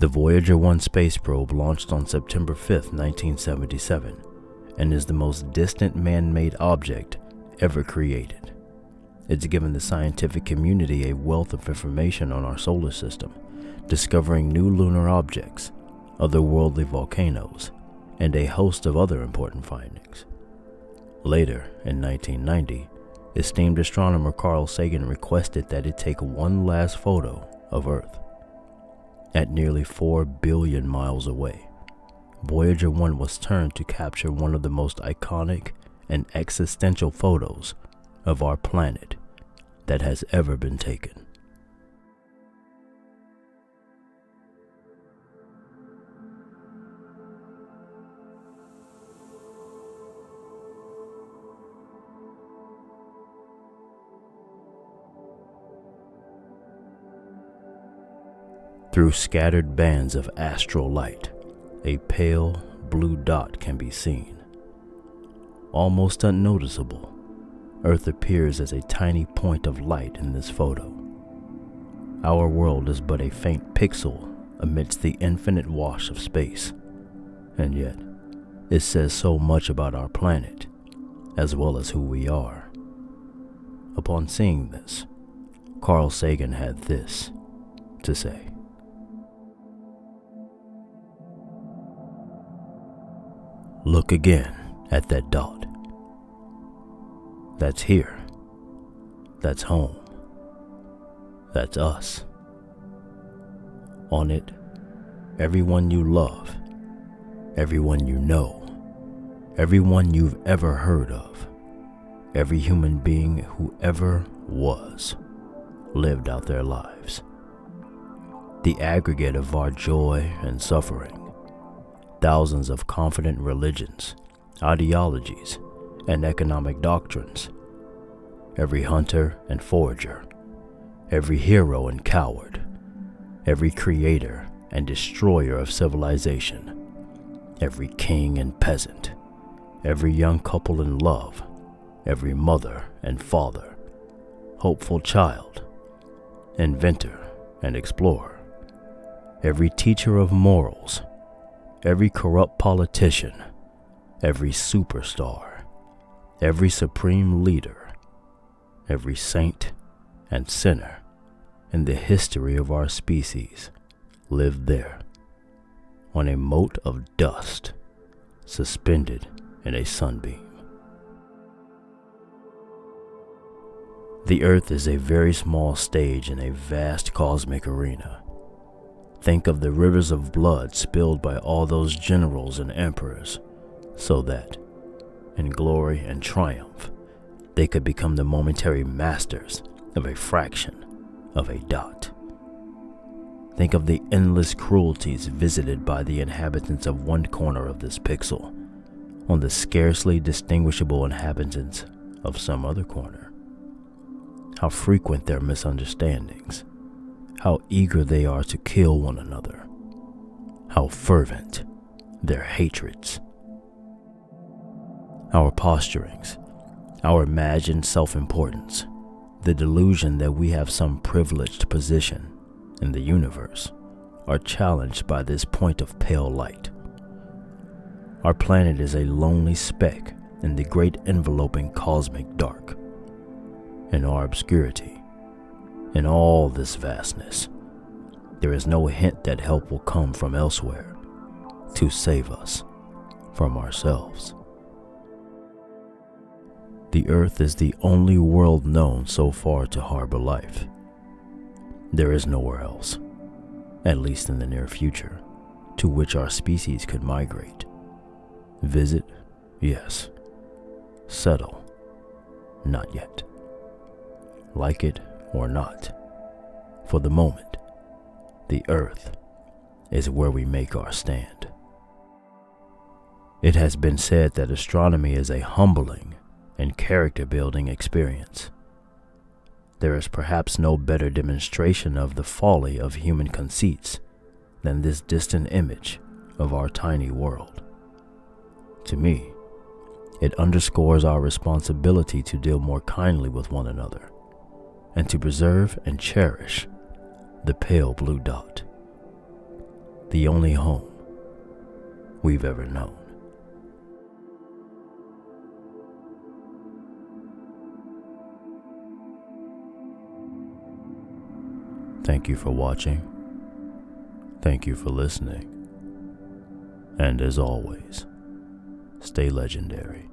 The Voyager 1 space probe launched on September 5, 1977, and is the most distant man-made object ever created. It's given the scientific community a wealth of information on our solar system, discovering new lunar objects, otherworldly volcanoes, and a host of other important findings. Later, in 1990, esteemed astronomer Carl Sagan requested that it take one last photo of Earth. At nearly 4 billion miles away, Voyager 1 was turned to capture one of the most iconic and existential photos of our planet that has ever been taken. Through scattered bands of astral light, a pale blue dot can be seen. Almost unnoticeable, Earth appears as a tiny point of light in this photo. Our world is but a faint pixel amidst the infinite wash of space, and yet it says so much about our planet, as well as who we are. Upon seeing this, Carl Sagan had this to say. Look again at that dot. That's here. That's home. That's us. On it, everyone you love, everyone you know, everyone you've ever heard of, every human being who ever was, lived out their lives. The aggregate of our joy and suffering, thousands of confident religions, ideologies, and economic doctrines, every hunter and forager, every hero and coward, every creator and destroyer of civilization, every king and peasant, every young couple in love, every mother and father, hopeful child, inventor and explorer, every teacher of morals, every corrupt politician, every superstar, every supreme leader, every saint and sinner in the history of our species lived there, on a mote of dust suspended in a sunbeam. The Earth is a very small stage in a vast cosmic arena. Think of the rivers of blood spilled by all those generals and emperors, so that, in glory and triumph, they could become the momentary masters of a fraction of a dot. Think of the endless cruelties visited by the inhabitants of one corner of this pixel on the scarcely distinguishable inhabitants of some other corner. How frequent their misunderstandings, how eager they are to kill one another, how fervent their hatreds. Our posturings, our imagined self-importance, the delusion that we have some privileged position in the universe, are challenged by this point of pale light. Our planet is a lonely speck in the great enveloping cosmic dark. In our obscurity, in all this vastness, there is no hint that help will come from elsewhere to save us from ourselves. The Earth is the only world known so far to harbor life. There is nowhere else, at least in the near future, to which our species could migrate. Visit, yes. Settle, not yet. Like it or not, for the moment, the Earth is where we make our stand. It has been said that astronomy is a humbling and character-building experience. There is perhaps no better demonstration of the folly of human conceits than this distant image of our tiny world. To me, it underscores our responsibility to deal more kindly with one another, and to preserve and cherish the pale blue dot. the only home we've ever known. Thank you for watching. Thank you for listening. And as always, stay legendary.